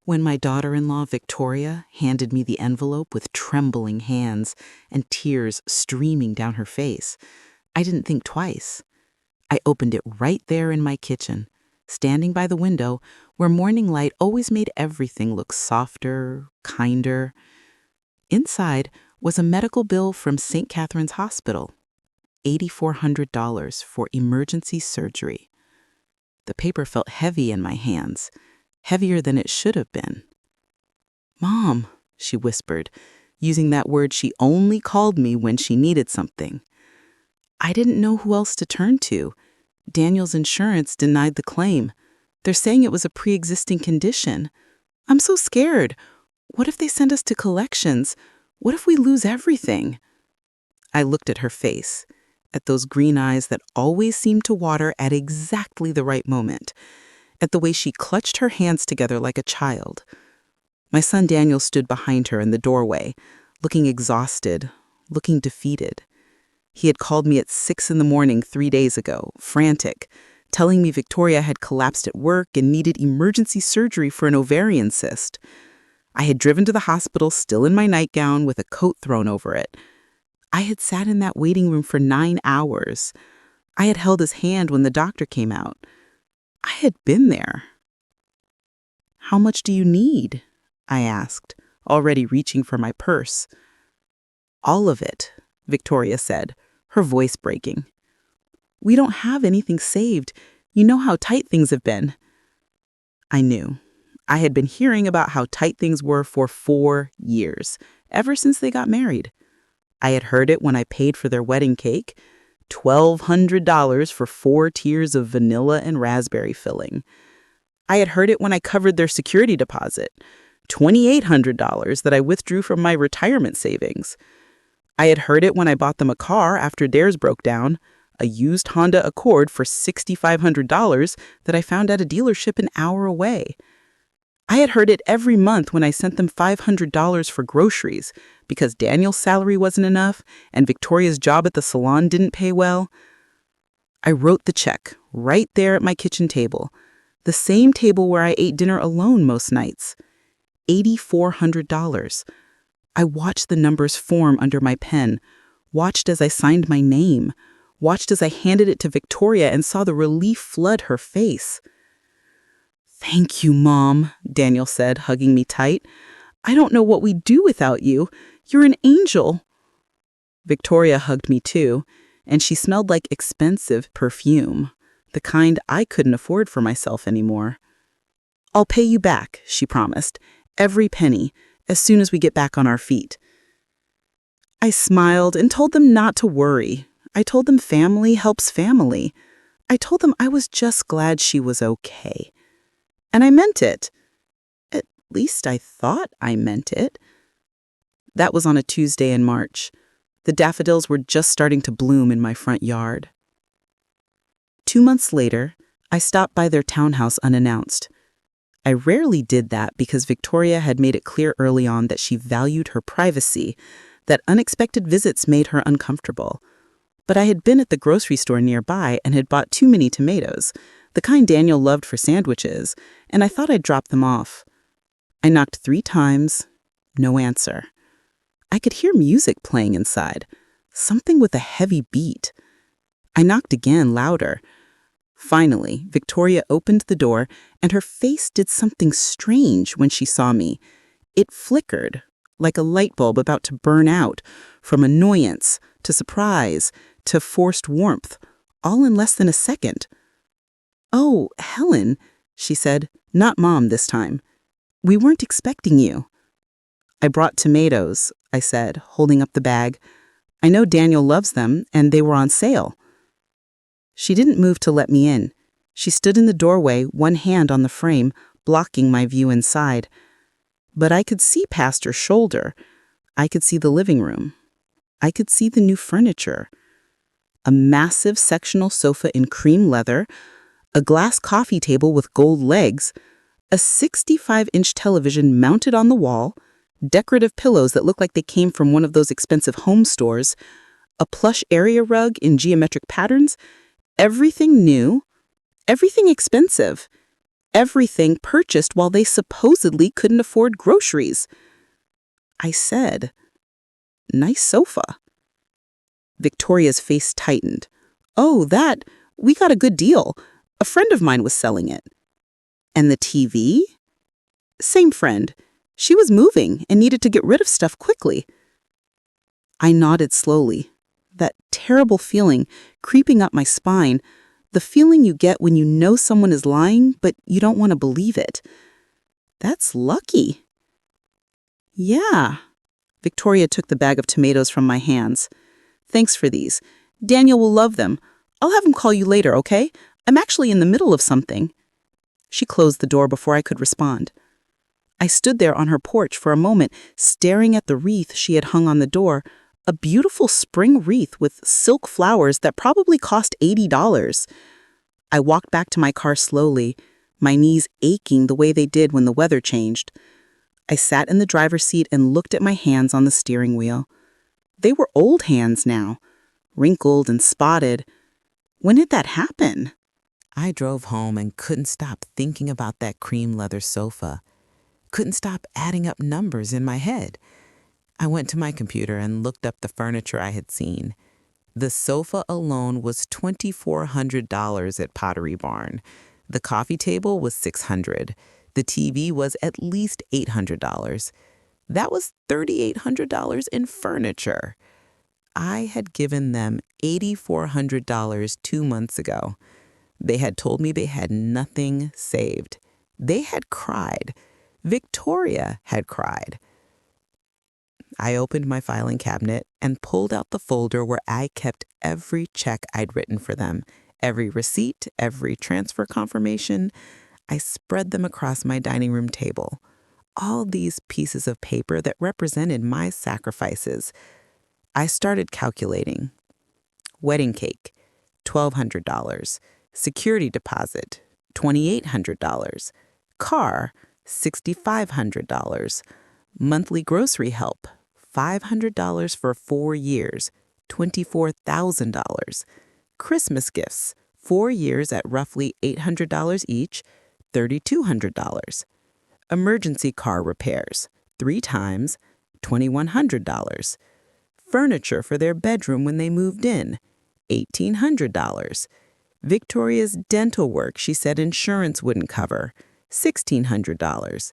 When my daughter-in-law, Victoria, handed me the envelope with trembling hands and tears streaming down her face, I didn't think twice. I opened it right there in my kitchen, standing by the window where morning light always made everything look softer, kinder. Inside was a medical bill from St. Catherine's Hospital, $8,400 for emergency surgery. The paper felt heavy in my hands, heavier than it should have been. "Mom," she whispered, using that word she only called me when she needed something. I didn't know who else to turn to. Daniel's insurance denied the claim. They're saying it was a pre-existing condition. I'm so scared. What if they send us to collections? What if we lose everything? I looked at her face, at those green eyes that always seemed to water at exactly the right moment, at the way she clutched her hands together like a child. My son Daniel stood behind her in the doorway, looking exhausted, looking defeated. He had called me at 6 a.m. 3 days ago, frantic, telling me Victoria had collapsed at work and needed emergency surgery for an ovarian cyst. I had driven to the hospital still in my nightgown with a coat thrown over it. I had sat in that waiting room for 9 hours. I had held his hand when the doctor came out. I had been there. "How much do you need?" I asked, already reaching for my purse. "All of it," Victoria said, her voice breaking. "We don't have anything saved. You know how tight things have been." I knew. I had been hearing about how tight things were for 4 years, ever since they got married. I had heard it when I paid for their wedding cake, $1,200 for 4 tiers of vanilla and raspberry filling. I had heard it when I covered their security deposit, $2,800 that I withdrew from my retirement savings. I had heard it when I bought them a car after theirs broke down, a used Honda Accord for $6,500 that I found at a dealership an hour away. I had heard it every month when I sent them $500 for groceries because Daniel's salary wasn't enough and Victoria's job at the salon didn't pay well. I wrote the check right there at my kitchen table, the same table where I ate dinner alone most nights. $8,400. I watched the numbers form under my pen, watched as I signed my name, watched as I handed it to Victoria and saw the relief flood her face. "Thank you, Mom," Daniel said, hugging me tight. "I don't know what we'd do without you. You're an angel." Victoria hugged me too, and she smelled like expensive perfume, the kind I couldn't afford for myself anymore. "I'll pay you back," she promised, "every penny, as soon as we get back on our feet." I smiled and told them not to worry. I told them family helps family. I told them I was just glad she was okay. And I meant it. At least I thought I meant it. That was on a Tuesday in March. The daffodils were just starting to bloom in my front yard. 2 months later, I stopped by their townhouse unannounced. I rarely did that because Victoria had made it clear early on that she valued her privacy, that unexpected visits made her uncomfortable. But I had been at the grocery store nearby and had bought too many tomatoes, the kind Daniel loved for sandwiches, and I thought I'd drop them off. I knocked 3 times, no answer. I could hear music playing inside, something with a heavy beat. I knocked again, louder. Finally, Victoria opened the door, and her face did something strange when she saw me. It flickered, like a light bulb about to burn out, from annoyance to surprise to forced warmth, all in less than a second. "Oh, Helen," she said, not Mom this time. "We weren't expecting you." "I brought tomatoes," I said, holding up the bag. "I know Daniel loves them, and they were on sale." She didn't move to let me in. She stood in the doorway, one hand on the frame, blocking my view inside. But I could see past her shoulder. I could see the living room. I could see the new furniture. A massive sectional sofa in cream leather, a glass coffee table with gold legs, a 65-inch television mounted on the wall, decorative pillows that looked like they came from one of those expensive home stores, a plush area rug in geometric patterns, everything new, everything expensive. Everything purchased while they supposedly couldn't afford groceries. I said, "Nice sofa." Victoria's face tightened. "Oh, we got a good deal. A friend of mine was selling it." "And the TV?" "Same friend. She was moving and needed to get rid of stuff quickly." I nodded slowly. That terrible feeling creeping up my spine, the feeling you get when you know someone is lying, but you don't want to believe it. "That's lucky." "Yeah." Victoria took the bag of tomatoes from my hands. "Thanks for these. Daniel will love them. I'll have him call you later, okay? I'm actually in the middle of something." She closed the door before I could respond. I stood there on her porch for a moment, staring at the wreath she had hung on the door, a beautiful spring wreath with silk flowers that probably cost $80. I walked back to my car slowly, my knees aching the way they did when the weather changed. I sat in the driver's seat and looked at my hands on the steering wheel. They were old hands now, wrinkled and spotted. When did that happen? I drove home and couldn't stop thinking about that cream leather sofa. Couldn't stop adding up numbers in my head. I went to my computer and looked up the furniture I had seen. The sofa alone was $2,400 at Pottery Barn. The coffee table was $600. The TV was at least $800. That was $3,800 in furniture. I had given them $8,400 2 months ago. They had told me they had nothing saved. They had cried. Victoria had cried. I opened my filing cabinet and pulled out the folder where I kept every check I'd written for them, every receipt, every transfer confirmation. I spread them across my dining room table. All these pieces of paper that represented my sacrifices. I started calculating. Wedding cake, $1,200. Security deposit, $2,800. Car, $6,500. Monthly grocery help, $500 for 4 years, $24,000. Christmas gifts, 4 years at roughly $800 each, $3,200. Emergency car repairs, 3 times, $2,100. Furniture for their bedroom when they moved in, $1,800. Victoria's dental work she said insurance wouldn't cover, $1,600.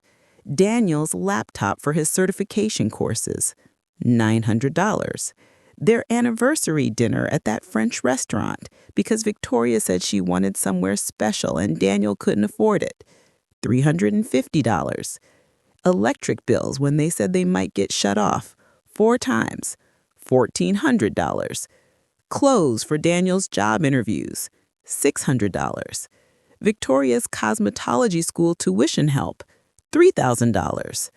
Daniel's laptop for his certification courses, $900. Their anniversary dinner at that French restaurant because Victoria said she wanted somewhere special and Daniel couldn't afford it, $350. Electric bills when they said they might get shut off, 4 times, $1,400. Clothes for Daniel's job interviews, $600. Victoria's cosmetology school tuition help, $3,000.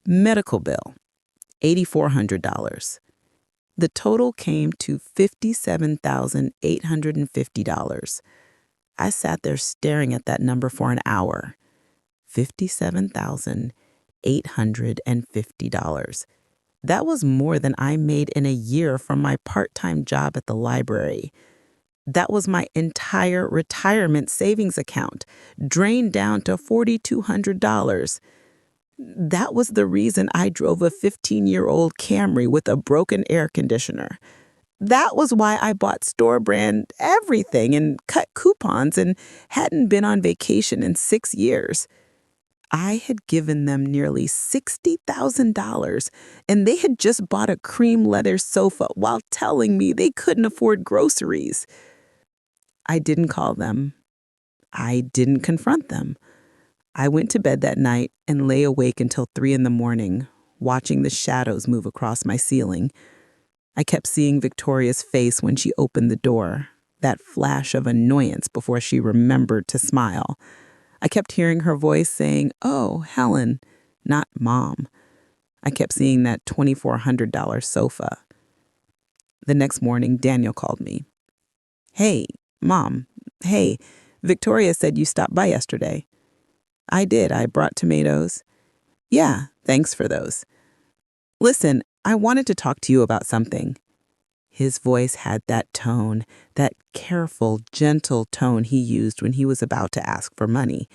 Medical bill, $8,400. The total came to $57,850. I sat there staring at that number for an hour. $57,850. That was more than I made in a year from my part-time job at the library. That was my entire retirement savings account, drained down to $4,200. That was the reason I drove a 15-year-old Camry with a broken air conditioner. That was why I bought store brand everything and cut coupons and hadn't been on vacation in 6 years. I had given them nearly $60,000, and they had just bought a cream leather sofa while telling me they couldn't afford groceries. I didn't call them. I didn't confront them. I went to bed that night and lay awake until 3 in the morning, watching the shadows move across my ceiling. I kept seeing Victoria's face when she opened the door, that flash of annoyance before she remembered to smile. I kept hearing her voice saying, "Oh, Helen," not Mom. I kept seeing that $2,400 sofa. The next morning, Daniel called me. "Hey, Mom. Hey, Victoria said you stopped by yesterday." "I did. I brought tomatoes." "Yeah, thanks for those. Listen, I wanted to talk to you about something." His voice had that tone, that careful, gentle tone he used when he was about to ask for money.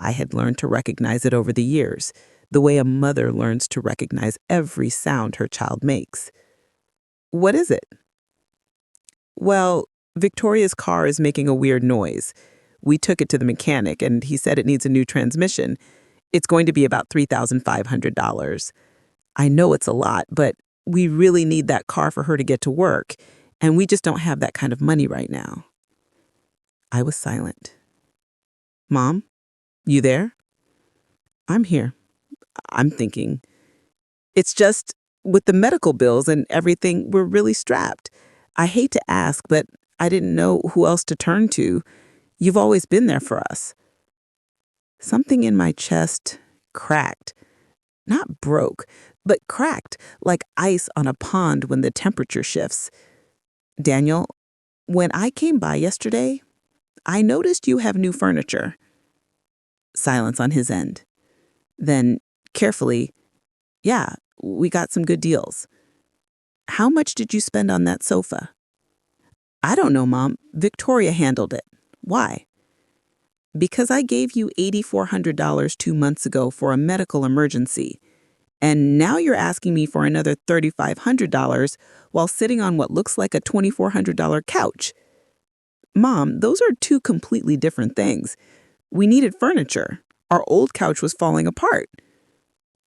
I had learned to recognize it over the years, the way a mother learns to recognize every sound her child makes. What is it? Well, Victoria's car is making a weird noise. We took it to the mechanic, and he said it needs a new transmission. It's going to be about $3,500. I know it's a lot, but we really need that car for her to get to work, and we just don't have that kind of money right now. I was silent. Mom, you there? I'm here. I'm thinking. It's just, with the medical bills and everything, we're really strapped. I hate to ask, but I didn't know who else to turn to. You've always been there for us. Something in my chest cracked. Not broke, but cracked like ice on a pond when the temperature shifts. Daniel, when I came by yesterday, I noticed you have new furniture. Silence on his end. Then, carefully, yeah, we got some good deals. How much did you spend on that sofa? I don't know, Mom. Victoria handled it. Why? Because I gave you $8,400 2 months ago for a medical emergency. And now you're asking me for another $3,500 while sitting on what looks like a $2,400 couch. Mom, those are two completely different things. We needed furniture. Our old couch was falling apart.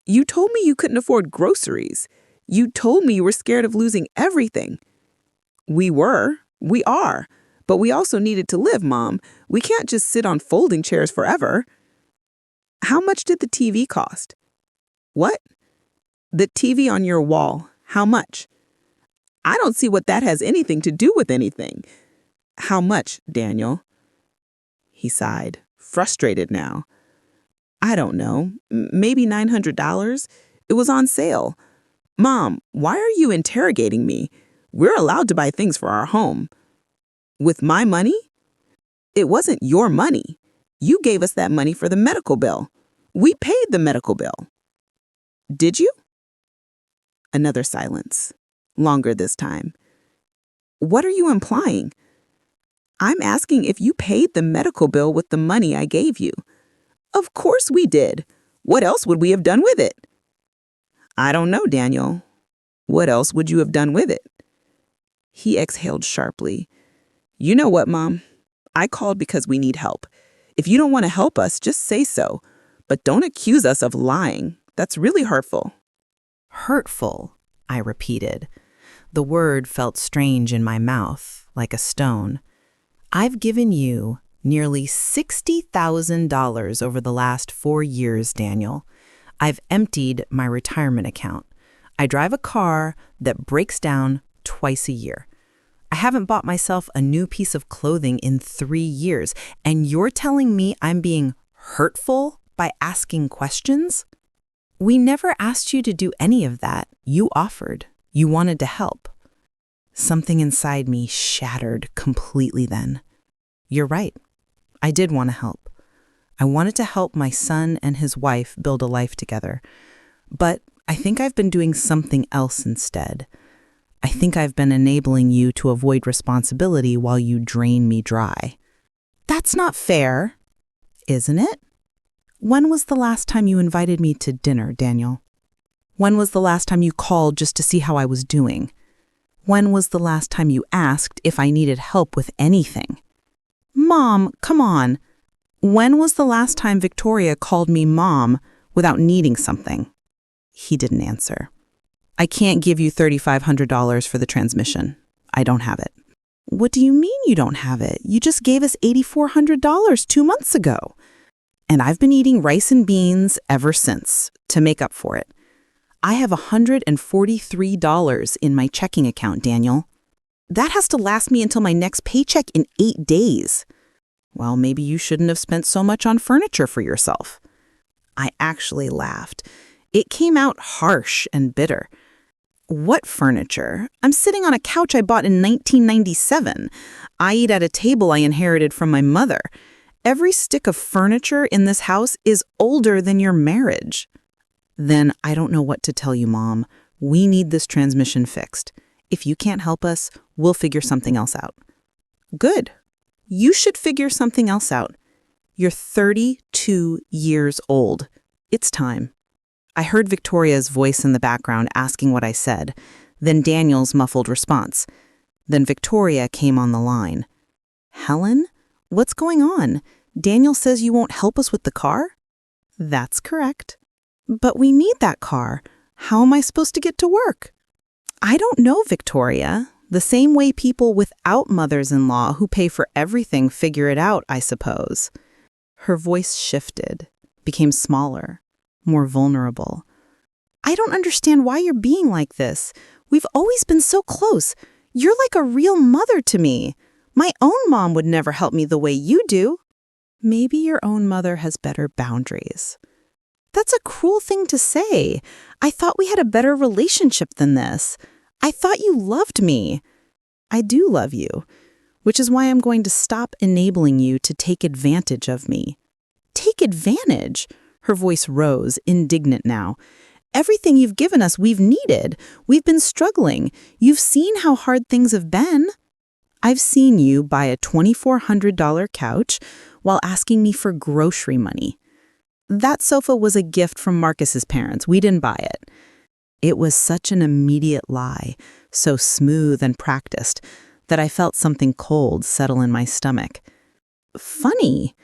You told me you couldn't afford groceries. You told me you were scared of losing everything. We are, but we also needed to live, Mom. We can't just sit on folding chairs forever. How much did the TV cost? What? The TV on your wall. How much? I don't see what that has anything to do with anything. How much, Daniel? He sighed, frustrated now. I don't know, maybe $900. It was on sale. Mom, why are you interrogating me? We're allowed to buy things for our home. With my money? It wasn't your money. You gave us that money for the medical bill. We paid the medical bill. Did you? Another silence, longer this time. What are you implying? I'm asking if you paid the medical bill with the money I gave you. Of course we did. What else would we have done with it? I don't know, Daniel. What else would you have done with it? He exhaled sharply. You know what, Mom? I called because we need help. If you don't want to help us, just say so. But don't accuse us of lying. That's really hurtful. Hurtful, I repeated. The word felt strange in my mouth, like a stone. I've given you nearly $60,000 over the last 4 years, Daniel. I've emptied my retirement account. I drive a car that breaks down twice a year. I haven't bought myself a new piece of clothing in 3 years, and you're telling me I'm being hurtful by asking questions? We never asked you to do any of that. You offered. You wanted to help. Something inside me shattered completely then. You're right. I did want to help. I wanted to help my son and his wife build a life together. But I think I've been doing something else instead. I think I've been enabling you to avoid responsibility while you drain me dry. That's not fair, isn't it? When was the last time you invited me to dinner, Daniel? When was the last time you called just to see how I was doing? When was the last time you asked if I needed help with anything? Mom, come on. When was the last time Victoria called me Mom without needing something? He didn't answer. I can't give you $3,500 for the transmission. I don't have it. What do you mean you don't have it? You just gave us $8,400 2 months ago. And I've been eating rice and beans ever since to make up for it. I have $143 in my checking account, Daniel. That has to last me until my next paycheck in 8 days. Well, maybe you shouldn't have spent so much on furniture for yourself. I actually laughed. It came out harsh and bitter. What furniture? I'm sitting on a couch I bought in 1997. I eat at a table I inherited from my mother. Every stick of furniture in this house is older than your marriage. Then I don't know what to tell you, Mom. We need this transmission fixed. If you can't help us, we'll figure something else out. Good. You should figure something else out. You're 32 years old. It's time." I heard Victoria's voice in the background asking what I said, then Daniel's muffled response. Then Victoria came on the line. "Helen, what's going on? Daniel says you won't help us with the car?" "That's correct." "But we need that car. How am I supposed to get to work?" "I don't know, Victoria. The same way people without mothers-in-law who pay for everything figure it out, I suppose." Her voice shifted, became smaller, more vulnerable. "I don't understand why you're being like this. We've always been so close. You're like a real mother to me. My own mom would never help me the way you do." "Maybe your own mother has better boundaries." "That's a cruel thing to say. I thought we had a better relationship than this. I thought you loved me." "I do love you, which is why I'm going to stop enabling you to take advantage of me." "Take advantage?" Her voice rose, indignant now. "Everything you've given us, we've needed. We've been struggling. You've seen how hard things have been." "I've seen you buy a $2,400 couch while asking me for grocery money. That sofa was a gift from Marcus's parents. We didn't buy it." It was such an immediate lie, so smooth and practiced, that I felt something cold settle in my stomach. "Funny.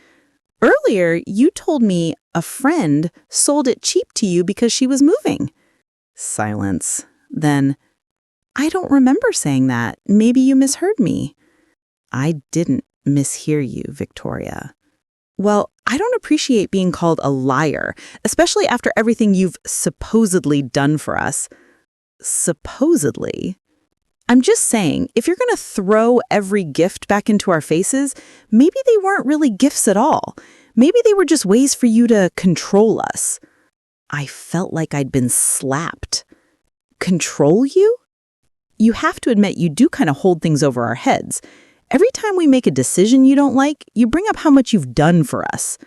Earlier, you told me a friend sold it cheap to you because she was moving." Silence. Then, "I don't remember saying that. Maybe you misheard me." "I didn't mishear you, Victoria." "Well, I don't appreciate being called a liar, especially after everything you've supposedly done for us." "Supposedly?" "I'm just saying, if you're going to throw every gift back into our faces, maybe they weren't really gifts at all. Maybe they were just ways for you to control us." I felt like I'd been slapped. "Control you?" "You have to admit you do kind of hold things over our heads. Every time we make a decision you don't like, you bring up how much you've done for us."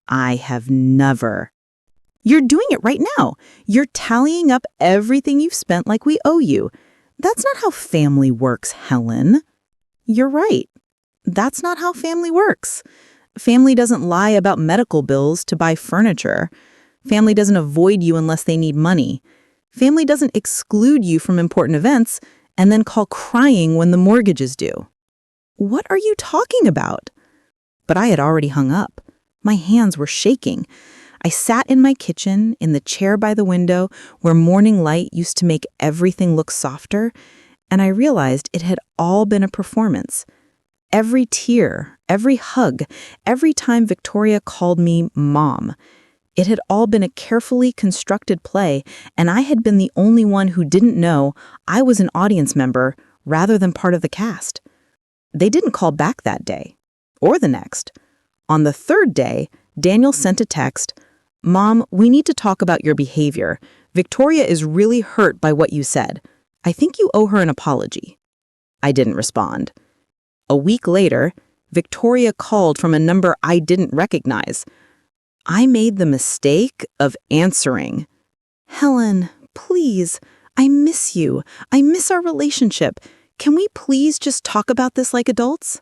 "I have never." "You're doing it right now. You're tallying up everything you've spent like we owe you. That's not how family works, Helen." "You're right. That's not how family works. Family doesn't lie about medical bills to buy furniture. Family doesn't avoid you unless they need money. Family doesn't exclude you from important events and then call crying when the mortgage is due." "What are you talking about?" But I had already hung up. My hands were shaking. I sat in my kitchen, in the chair by the window, where morning light used to make everything look softer, and I realized it had all been a performance. Every tear, every hug, every time Victoria called me Mom. It had all been a carefully constructed play, and I had been the only one who didn't know I was an audience member rather than part of the cast. They didn't call back that day, or the next. On the third day, Daniel sent a text, "Mom, we need to talk about your behavior. Victoria is really hurt by what you said. I think you owe her an apology." I didn't respond. A week later, Victoria called from a number I didn't recognize. I made the mistake of answering. "Helen, please, I miss you. I miss our relationship. Can we please just talk about this like adults?"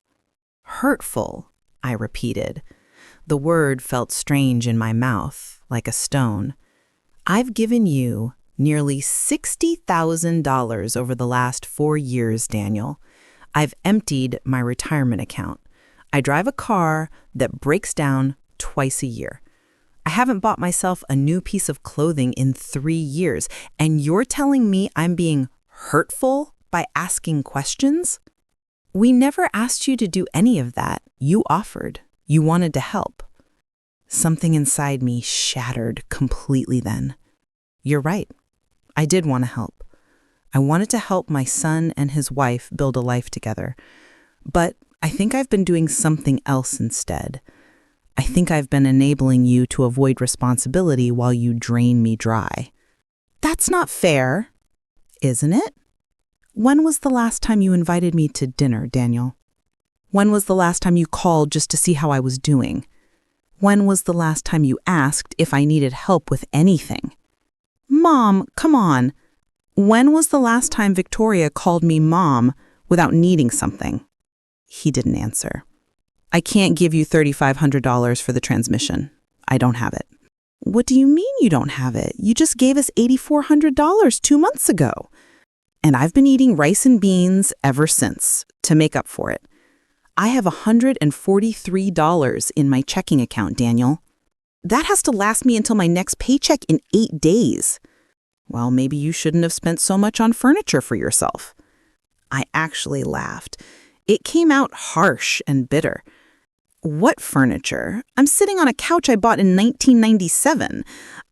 "Hurtful," I repeated. The word felt strange in my mouth, like a stone. "I've given you nearly $60,000 over the last 4 years, Daniel. I've emptied my retirement account. I drive a car that breaks down twice a year. I haven't bought myself a new piece of clothing in 3 years, and you're telling me I'm being hurtful by asking questions? We never asked you to do any of that. You offered. You wanted to help." Something inside me shattered completely then. You're right. I did want to help. I wanted to help my son and his wife build a life together. But I think I've been doing something else instead. I think I've been enabling you to avoid responsibility while you drain me dry. That's not fair, isn't it? When was the last time you invited me to dinner, Daniel? When was the last time you called just to see how I was doing? When was the last time you asked if I needed help with anything? Mom, come on. When was the last time Victoria called me Mom without needing something? He didn't answer. I can't give you $3,500 for the transmission. I don't have it. What do you mean you don't have it? You just gave us $8,400 2 months ago. And I've been eating rice and beans ever since to make up for it. I have $143 in my checking account, Daniel. That has to last me until my next paycheck in 8 days. Well, maybe you shouldn't have spent so much on furniture for yourself. I actually laughed. It came out harsh and bitter. What furniture? I'm sitting on a couch I bought in 1997.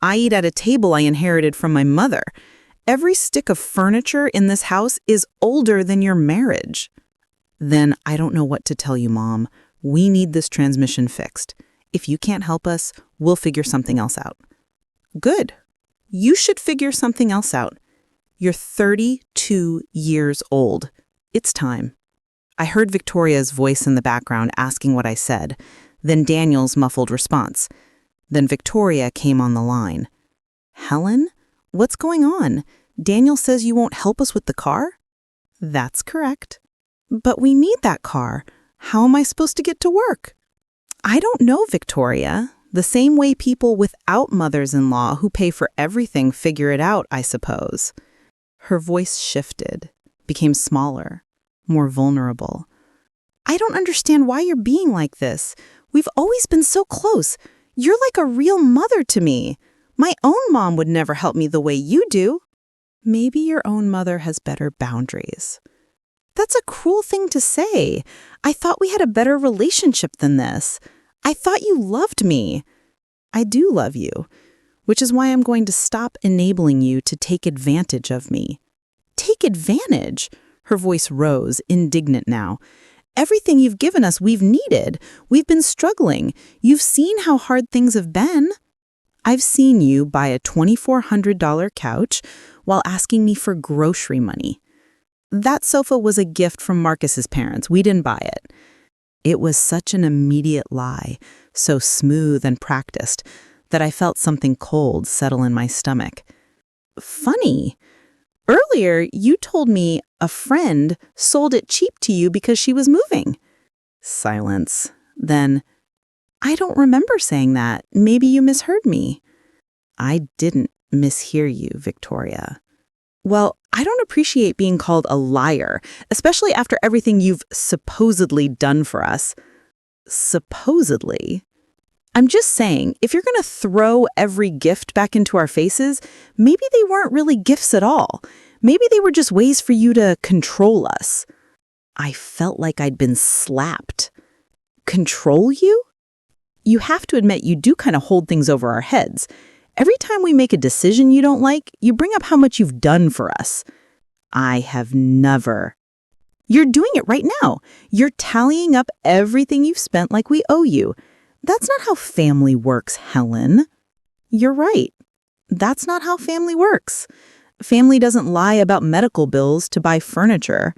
I eat at a table I inherited from my mother. Every stick of furniture in this house is older than your marriage. Then I don't know what to tell you, Mom. We need this transmission fixed. If you can't help us, we'll figure something else out. Good. You should figure something else out. You're 32 years old. It's time. I heard Victoria's voice in the background asking what I said, then Daniel's muffled response. Then Victoria came on the line. Helen? What's going on? Daniel says you won't help us with the car? That's correct. But we need that car. How am I supposed to get to work? I don't know, Victoria. The same way people without mothers-in-law who pay for everything figure it out, I suppose. Her voice shifted, became smaller, more vulnerable. I don't understand why you're being like this. We've always been so close. You're like a real mother to me. My own mom would never help me the way you do. Maybe your own mother has better boundaries. That's a cruel thing to say. I thought we had a better relationship than this. I thought you loved me. I do love you, which is why I'm going to stop enabling you to take advantage of me. Take advantage? Her voice rose, indignant now. Everything you've given us, we've needed. We've been struggling. You've seen how hard things have been. I've seen you buy a $2,400 couch while asking me for grocery money. That sofa was a gift from Marcus's parents. We didn't buy it. It was such an immediate lie, so smooth and practiced, that I felt something cold settle in my stomach. Funny. Earlier, you told me a friend sold it cheap to you because she was moving. Silence. Then, I don't remember saying that. Maybe you misheard me. I didn't mishear you, Victoria. Well, I don't appreciate being called a liar, especially after everything you've supposedly done for us. Supposedly? I'm just saying, if you're going to throw every gift back into our faces, maybe they weren't really gifts at all. Maybe they were just ways for you to control us. I felt like I'd been slapped. Control you? You have to admit you do kind of hold things over our heads. Every time we make a decision you don't like, you bring up how much you've done for us. I have never. You're doing it right now. You're tallying up everything you've spent like we owe you. That's not how family works, Helen. You're right. That's not how family works. Family doesn't lie about medical bills to buy furniture.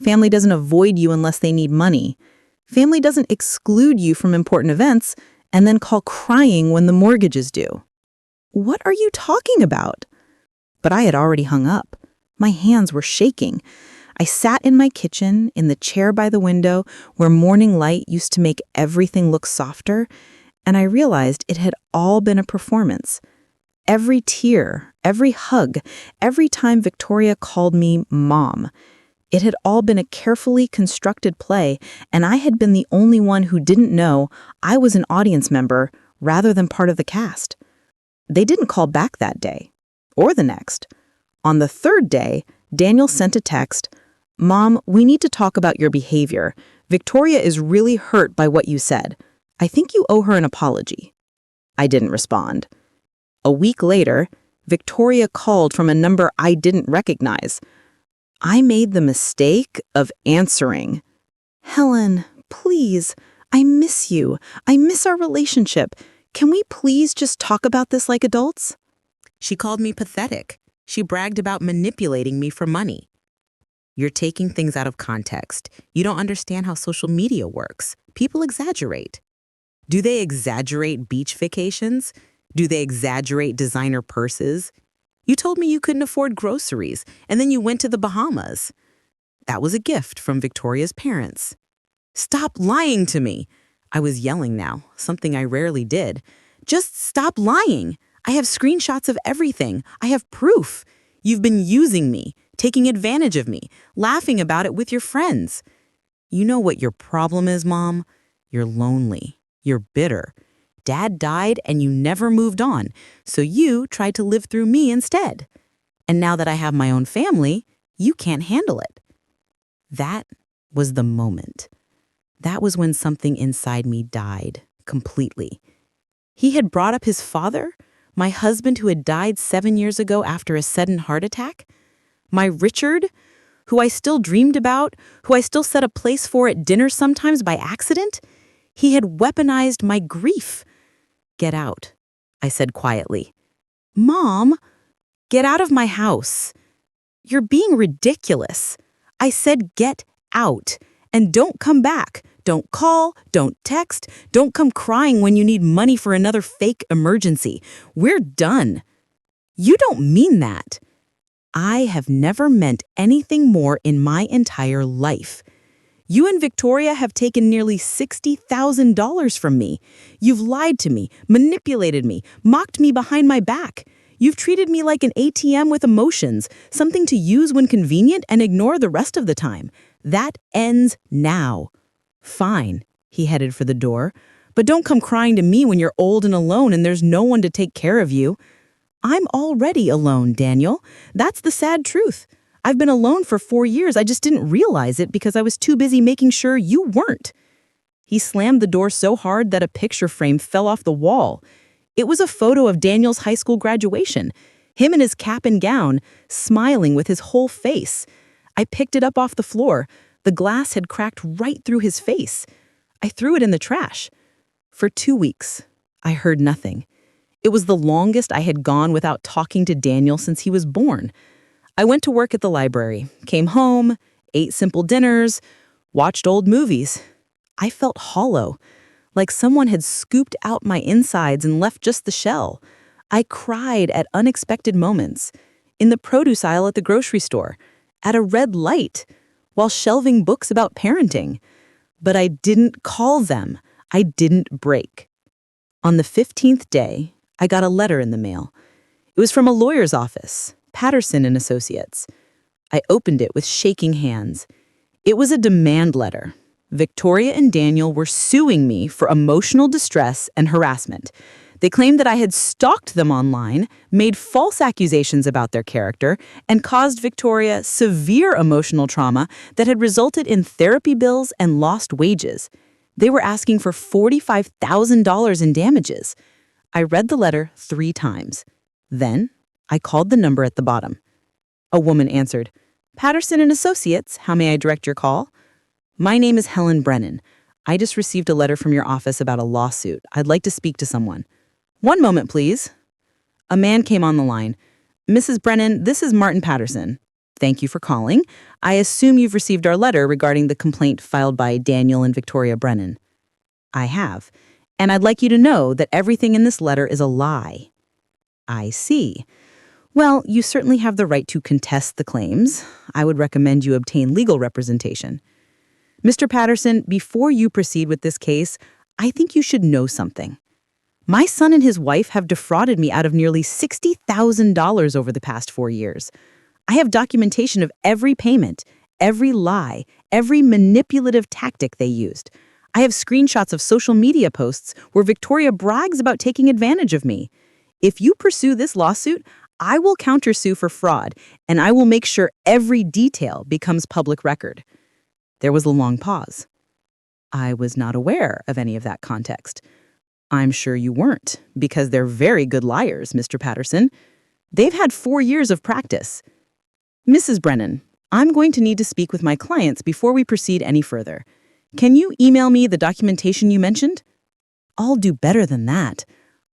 Family doesn't avoid you unless they need money. Family doesn't exclude you from important events and then call crying when the mortgage is due. What are you talking about? But I had already hung up. My hands were shaking. I sat in my kitchen, in the chair by the window, where morning light used to make everything look softer, and I realized it had all been a performance. Every tear, every hug, every time Victoria called me Mom. It had all been a carefully constructed play, and I had been the only one who didn't know I was an audience member rather than part of the cast. They didn't call back that day, or the next. On the third day, Daniel sent a text, Mom, we need to talk about your behavior. Victoria is really hurt by what you said. I think you owe her an apology. I didn't respond. A week later, Victoria called from a number I didn't recognize. I made the mistake of answering. Helen, please, I miss you. I miss our relationship. Can we please just talk about this like adults? She called me pathetic. She bragged about manipulating me for money. You're taking things out of context. You don't understand how social media works. People exaggerate. Do they exaggerate beach vacations? Do they exaggerate designer purses? You told me you couldn't afford groceries, and then you went to the Bahamas. That was a gift from Victoria's parents. Stop lying to me. I was yelling now, something I rarely did. Just stop lying. I have screenshots of everything. I have proof. You've been using me, taking advantage of me, laughing about it with your friends. You know what your problem is, Mom? You're lonely. You're bitter. Dad died and you never moved on, so you tried to live through me instead. And now that I have my own family, you can't handle it. That was the moment. That was when something inside me died completely. He had brought up his father, my husband who had died 7 years ago after a sudden heart attack, my Richard, who I still dreamed about, who I still set a place for at dinner sometimes by accident. He had weaponized my grief. Get out, I said quietly. Mom, get out of my house. You're being ridiculous. I said get out, and don't come back. Don't call, don't text, don't come crying when you need money for another fake emergency. We're done. You don't mean that. I have never meant anything more in my entire life. You and Victoria have taken nearly $60,000 from me. You've lied to me, manipulated me, mocked me behind my back. You've treated me like an ATM with emotions, something to use when convenient and ignore the rest of the time. That ends now. Fine, he headed for the door. But don't come crying to me when you're old and alone and there's no one to take care of you. I'm already alone, Daniel. That's the sad truth. I've been alone for 4 years. I just didn't realize it because I was too busy making sure you weren't. He slammed the door so hard that a picture frame fell off the wall. It was a photo of Daniel's high school graduation, him in his cap and gown, smiling with his whole face. I picked it up off the floor. The glass had cracked right through his face. I threw it in the trash. For 2 weeks, I heard nothing. It was the longest I had gone without talking to Daniel since he was born. I went to work at the library, came home, ate simple dinners, watched old movies. I felt hollow, like someone had scooped out my insides and left just the shell. I cried at unexpected moments, in the produce aisle at the grocery store, at a red light, while shelving books about parenting. But I didn't call them. I didn't break. On the 15th day, I got a letter in the mail. It was from a lawyer's office, Patterson and Associates. I opened it with shaking hands. It was a demand letter. Victoria and Daniel were suing me for emotional distress and harassment. They claimed that I had stalked them online, made false accusations about their character, and caused Victoria severe emotional trauma that had resulted in therapy bills and lost wages. They were asking for $45,000 in damages. I read the letter 3 times. Then, I called the number at the bottom. A woman answered, Patterson and Associates, how may I direct your call? My name is Helen Brennan. I just received a letter from your office about a lawsuit. I'd like to speak to someone. One moment, please. A man came on the line. Mrs. Brennan, this is Martin Patterson. Thank you for calling. I assume you've received our letter regarding the complaint filed by Daniel and Victoria Brennan. I have. And I'd like you to know that everything in this letter is a lie. I see. Well, you certainly have the right to contest the claims. I would recommend you obtain legal representation. Mr. Patterson, before you proceed with this case, I think you should know something. My son and his wife have defrauded me out of nearly $60,000 over the past 4 years. I have documentation of every payment, every lie, every manipulative tactic they used. I have screenshots of social media posts where Victoria brags about taking advantage of me. If you pursue this lawsuit, I will countersue for fraud, and I will make sure every detail becomes public record. There was a long pause. I was not aware of any of that context. I'm sure you weren't, because they're very good liars, Mr. Patterson. They've had 4 years of practice. Mrs. Brennan, I'm going to need to speak with my clients before we proceed any further. Can you email me the documentation you mentioned? I'll do better than that.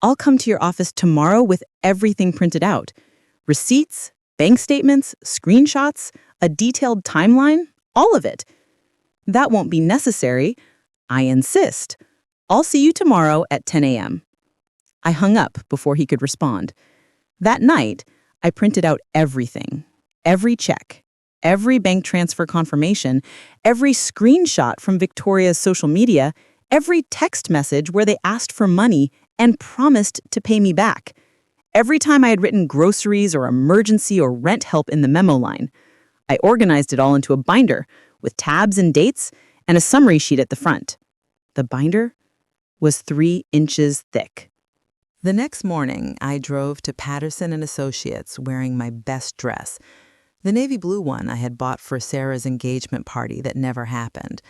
I'll come to your office tomorrow with everything printed out. Receipts, bank statements, screenshots, a detailed timeline, all of it. That won't be necessary. I insist. I'll see you tomorrow at 10 a.m. I hung up before he could respond. That night, I printed out everything, every check, every bank transfer confirmation, every screenshot from Victoria's social media, every text message where they asked for money and promised to pay me back. Every time I had written groceries or emergency or rent help in the memo line. I organized it all into a binder with tabs and dates and a summary sheet at the front. The binder was 3 inches thick. The next morning, I drove to Patterson and Associates wearing my best dress, the navy blue one I had bought for Sarah's engagement party that never happened.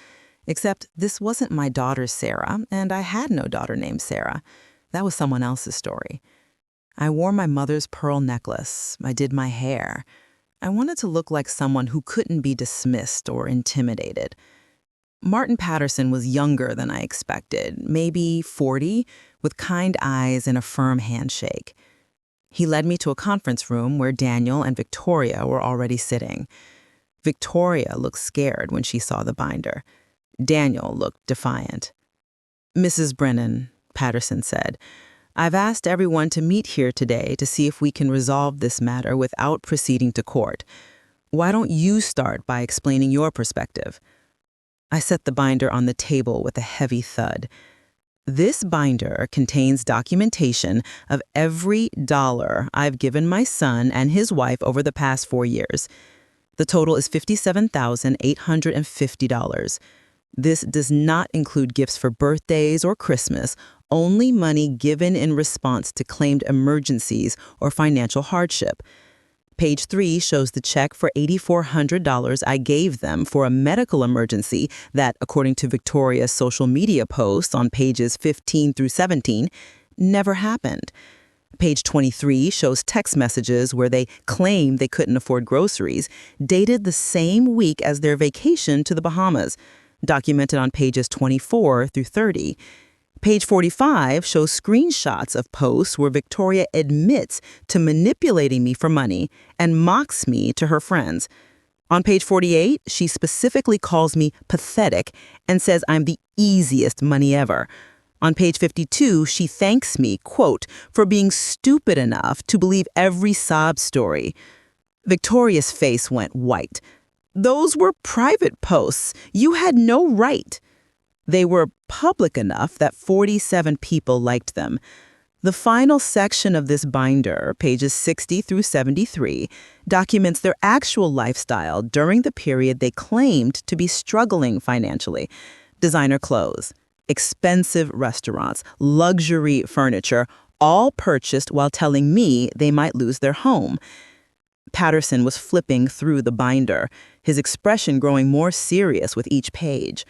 Except this wasn't my daughter's Sarah, and I had no daughter named Sarah. That was someone else's story. I wore my mother's pearl necklace. I did my hair. I wanted to look like someone who couldn't be dismissed or intimidated. Martin Patterson was younger than I expected, maybe 40, with kind eyes and a firm handshake. He led me to a conference room where Daniel and Victoria were already sitting. Victoria looked scared when she saw the binder. Daniel looked defiant. "Mrs. Brennan," Patterson said, "I've asked everyone to meet here today to see if we can resolve this matter without proceeding to court. Why don't you start by explaining your perspective?" I set the binder on the table with a heavy thud. This binder contains documentation of every dollar I've given my son and his wife over the past 4 years. The total is $57,850. This does not include gifts for birthdays or Christmas, only money given in response to claimed emergencies or financial hardship. Page 3 shows the check for $8,400 I gave them for a medical emergency that, according to Victoria's social media posts on pages 15 through 17, never happened. Page 23 shows text messages where they claim they couldn't afford groceries, dated the same week as their vacation to the Bahamas, documented on pages 24 through 30. Page 45 shows screenshots of posts where Victoria admits to manipulating me for money and mocks me to her friends. On page 48, she specifically calls me pathetic and says I'm the easiest money ever. On page 52, she thanks me, quote, for being stupid enough to believe every sob story. Victoria's face went white. Those were private posts. You had no right. They were public enough that 47 people liked them. The final section of this binder, pages 60 through 73, documents their actual lifestyle during the period they claimed to be struggling financially. Designer clothes, expensive restaurants, luxury furniture, all purchased while telling me they might lose their home. Patterson was flipping through the binder, his expression growing more serious with each page.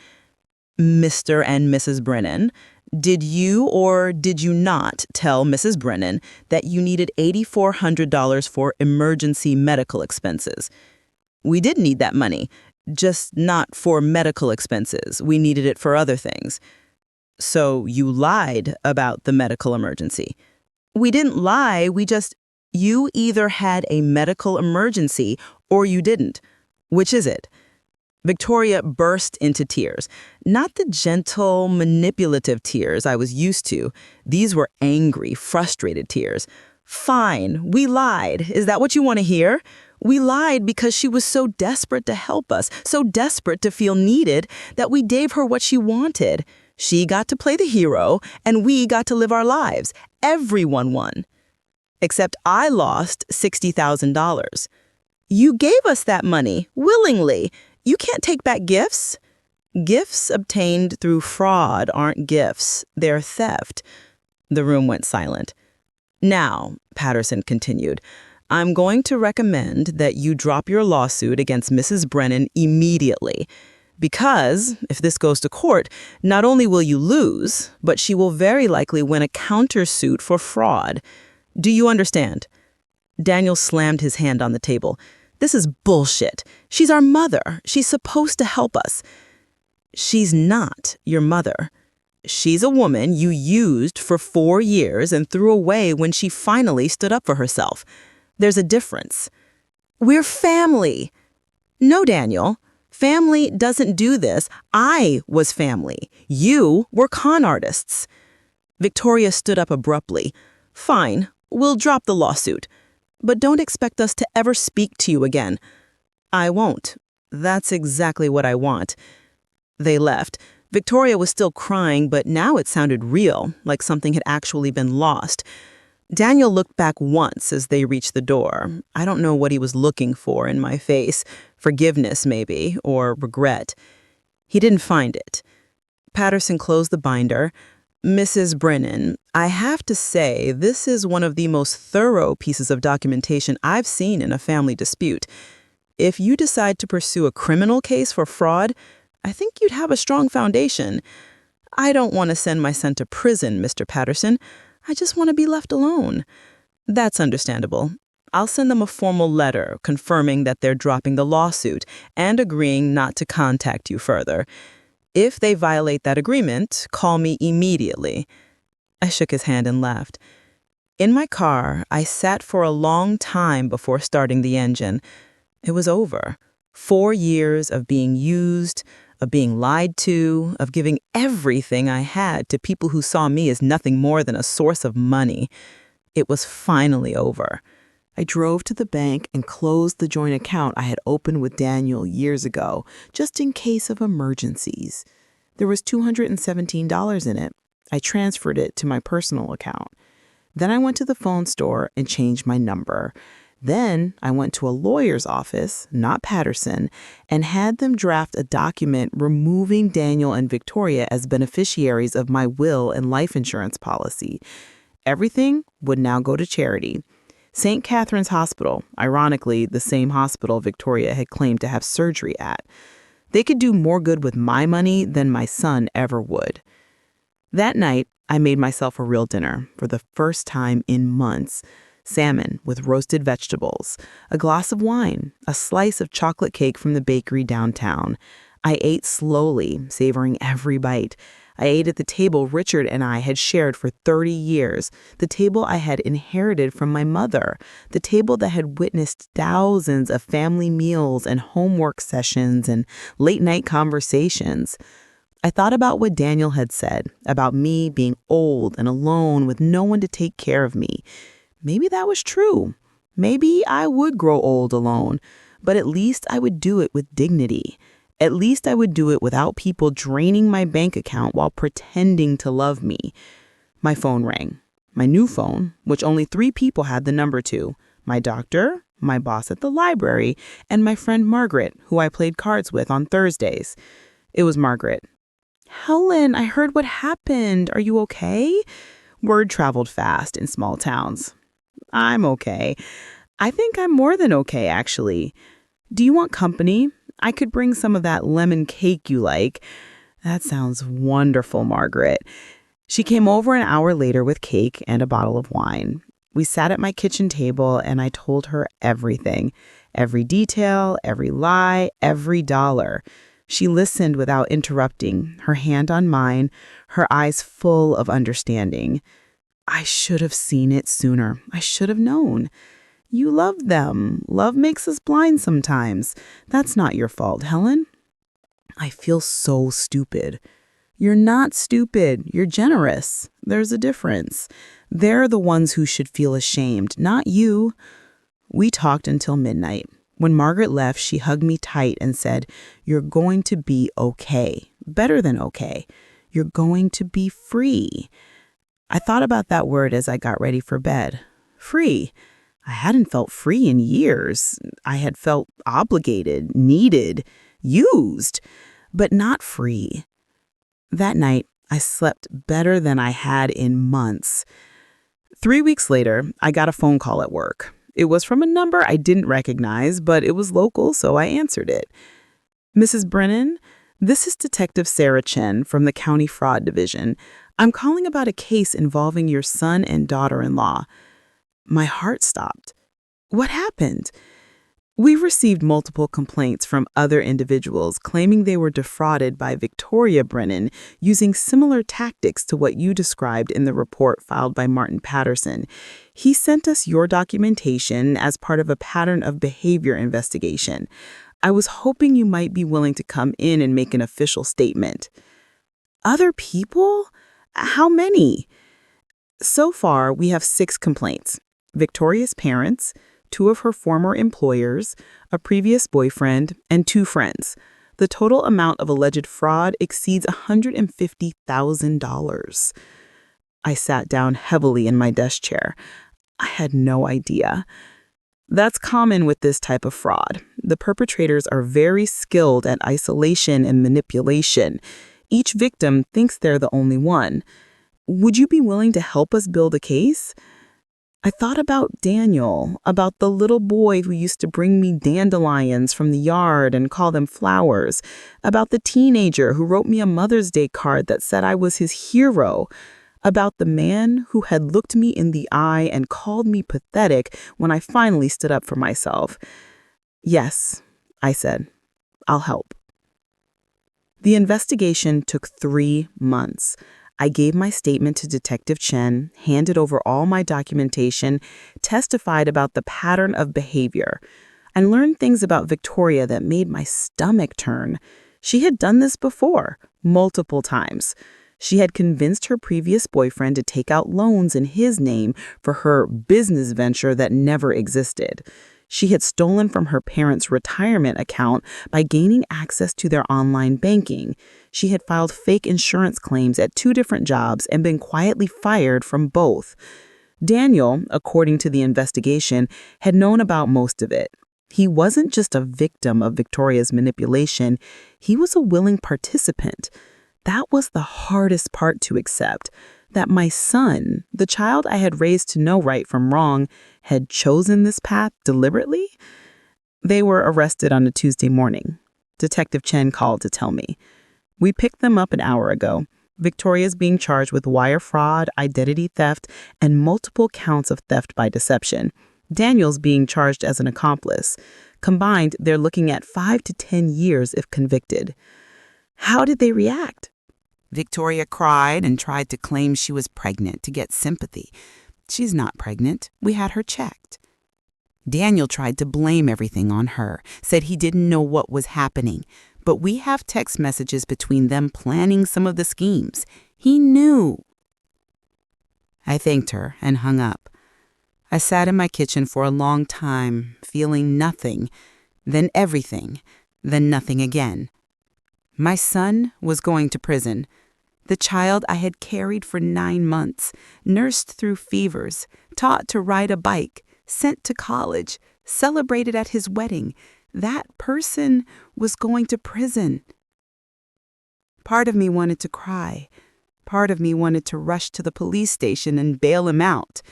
"Mr. and Mrs. Brennan, did you or did you not tell Mrs. Brennan that you needed $8,400 for emergency medical expenses?" "We did need that money, just not for medical expenses. We needed it for other things." "So you lied about the medical emergency?" "We didn't lie, you either had a medical emergency or you didn't. Which is it?" Victoria burst into tears. Not the gentle, manipulative tears I was used to. These were angry, frustrated tears. "Fine, we lied. Is that what you want to hear? We lied because she was so desperate to help us, so desperate to feel needed, that we gave her what she wanted. She got to play the hero, and we got to live our lives. Everyone won. Except I lost $60,000. You gave us that money, willingly. You can't take back gifts. Gifts obtained through fraud aren't gifts, they're theft." The room went silent. "Now," Patterson continued, "I'm going to recommend that you drop your lawsuit against Mrs. Brennan immediately. Because, if this goes to court, not only will you lose, but she will very likely win a countersuit for fraud. Do you understand?" Daniel slammed his hand on the table. "This is bullshit. She's our mother. She's supposed to help us." "She's not your mother. She's a woman you used for 4 years and threw away when she finally stood up for herself. There's a difference." "We're family." "No, Daniel. Family doesn't do this. I was family. You were con artists." Victoria stood up abruptly. "Fine, we'll drop the lawsuit. But don't expect us to ever speak to you again." I won't. That's exactly what I want. They left. Victoria was still crying, but now it sounded real, like something had actually been lost. Daniel looked back once as they reached the door. I don't know what he was looking for in my face. Forgiveness, maybe, or regret. He didn't find it. Patterson closed the binder. Mrs. Brennan, I have to say, this is one of the most thorough pieces of documentation I've seen in a family dispute. If you decide to pursue a criminal case for fraud, I think you'd have a strong foundation. I don't want to send my son to prison, Mr. Patterson. I just want to be left alone. That's understandable. I'll send them a formal letter confirming that they're dropping the lawsuit and agreeing not to contact you further. If they violate that agreement, call me immediately. I shook his hand and left. In my car, I sat for a long time before starting the engine. It was over. 4 years of being used, of being lied to, of giving everything I had to people who saw me as nothing more than a source of money. It was finally over. I drove to the bank and closed the joint account I had opened with Daniel years ago, just in case of emergencies. There was $217 in it. I transferred it to my personal account. Then I went to the phone store and changed my number. Then I went to a lawyer's office, not Patterson, and had them draft a document removing Daniel and Victoria as beneficiaries of my will and life insurance policy. Everything would now go to charity. St. Catherine's Hospital, ironically the same hospital Victoria had claimed to have surgery at. They could do more good with my money than my son ever would. That night, I made myself a real dinner for the first time in months. Salmon with roasted vegetables, a glass of wine, a slice of chocolate cake from the bakery downtown. I ate slowly, savoring every bite. I ate at the table Richard and I had shared for 30 years, the table I had inherited from my mother, the table that had witnessed thousands of family meals and homework sessions and late-night conversations. I thought about what Daniel had said about me being old and alone with no one to take care of me. Maybe that was true. Maybe I would grow old alone, but at least I would do it with dignity. At least I would do it without people draining my bank account while pretending to love me. My phone rang. My new phone, which only 3 people had the number to. My doctor, my boss at the library, and my friend Margaret, who I played cards with on Thursdays. It was Margaret. "Helen, I heard what happened. Are you okay?" Word traveled fast in small towns. "I'm okay. I think I'm more than okay, actually. Do you want company? I could bring some of that lemon cake you like." "That sounds wonderful, Margaret." She came over an hour later with cake and a bottle of wine. We sat at my kitchen table and I told her everything. Every detail, every lie, every dollar. She listened without interrupting, her hand on mine, her eyes full of understanding. "I should have seen it sooner. I should have known. You loved them. Love makes us blind sometimes. That's not your fault, Helen." "I feel so stupid." "You're not stupid. You're generous. There's a difference. They're the ones who should feel ashamed, not you." We talked until midnight. When Margaret left, she hugged me tight and said, "You're going to be okay. Better than okay. You're going to be free." I thought about that word as I got ready for bed. Free. I hadn't felt free in years. I had felt obligated, needed, used, but not free. That night, I slept better than I had in months. 3 weeks later, I got a phone call at work. It was from a number I didn't recognize, but it was local, so I answered it. "Mrs. Brennan, this is Detective Sarah Chen from the County Fraud Division. I'm calling about a case involving your son and daughter-in-law." My heart stopped. "What happened?" "We've received multiple complaints from other individuals claiming they were defrauded by Victoria Brennan using similar tactics to what you described in the report filed by Martin Patterson. He sent us your documentation as part of a pattern of behavior investigation. I was hoping you might be willing to come in and make an official statement." "Other people? How many?" "So far, we have 6 complaints. Victoria's parents, 2 of her former employers, a previous boyfriend, and 2 friends. The total amount of alleged fraud exceeds $150,000. I sat down heavily in my desk chair. I had no idea. That's common with this type of fraud. The perpetrators are very skilled at isolation and manipulation. Each victim thinks they're the only one. Would you be willing to help us build a case? I thought about Daniel, about the little boy who used to bring me dandelions from the yard and call them flowers, about the teenager who wrote me a Mother's Day card that said I was his hero, about the man who had looked me in the eye and called me pathetic when I finally stood up for myself. Yes, I said, I'll help. The investigation took 3 months. I gave my statement to Detective Chen, handed over all my documentation, testified about the pattern of behavior, and learned things about Victoria that made my stomach turn. She had done this before, multiple times. She had convinced her previous boyfriend to take out loans in his name for her business venture that never existed. She had stolen from her parents' retirement account by gaining access to their online banking. She had filed fake insurance claims at 2 different jobs and been quietly fired from both. Daniel, according to the investigation, had known about most of it. He wasn't just a victim of Victoria's manipulation, he was a willing participant. That was the hardest part to accept, that my son, the child I had raised to know right from wrong, had chosen this path deliberately. They were arrested on a Tuesday morning. Detective Chen called to tell me. We picked them up an hour ago. Victoria's being charged with wire fraud, identity theft, and multiple counts of theft by deception. Daniel's being charged as an accomplice. Combined, they're looking at 5 to 10 years if convicted. How did they react? Victoria cried and tried to claim she was pregnant to get sympathy. She's not pregnant. We had her checked. Daniel tried to blame everything on her, said he didn't know what was happening. But we have text messages between them planning some of the schemes. He knew. I thanked her and hung up. I sat in my kitchen for a long time, feeling nothing, then everything, then nothing again. My son was going to prison. The child I had carried for 9 months, nursed through fevers, taught to ride a bike, sent to college, celebrated at his wedding. That person was going to prison. Part of me wanted to cry. Part of me wanted to rush to the police station and bail him out.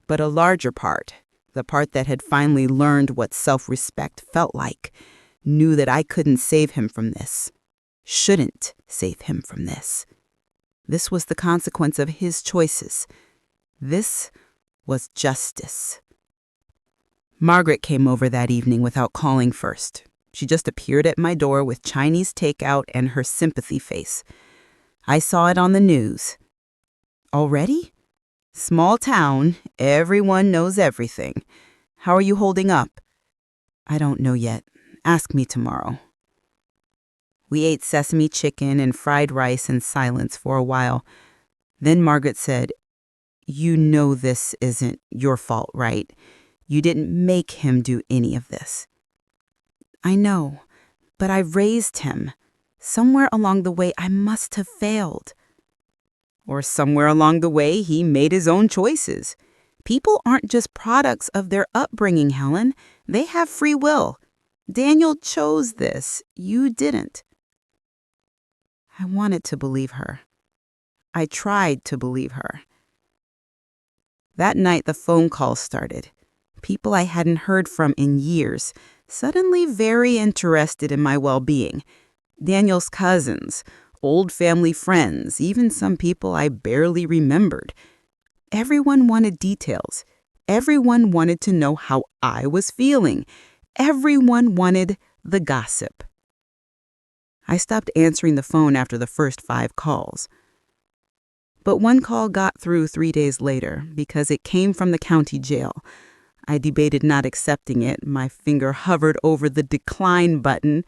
But a larger part, the part that had finally learned what self-respect felt like, knew that I couldn't save him from this. Shouldn't save him from this. This was the consequence of his choices. This was justice. Margaret came over that evening without calling first. She just appeared at my door with Chinese takeout and her sympathy face. I saw it on the news. Already? Small town, everyone knows everything. How are you holding up? I don't know yet. Ask me tomorrow. We ate sesame chicken and fried rice in silence for a while. Then Margaret said, "You know this isn't your fault, right? You didn't make him do any of this." I know, but I raised him. Somewhere along the way, I must have failed. Or somewhere along the way, he made his own choices. People aren't just products of their upbringing, Helen. They have free will. Daniel chose this. You didn't. I wanted to believe her. I tried to believe her. That night, the phone calls started. People I hadn't heard from in years, suddenly very interested in my well-being. Daniel's cousins, old family friends, even some people I barely remembered. Everyone wanted details. Everyone wanted to know how I was feeling. Everyone wanted the gossip. I stopped answering the phone after the first 5 calls. But one call got through 3 days later because it came from the county jail. I debated not accepting it. My finger hovered over the decline button.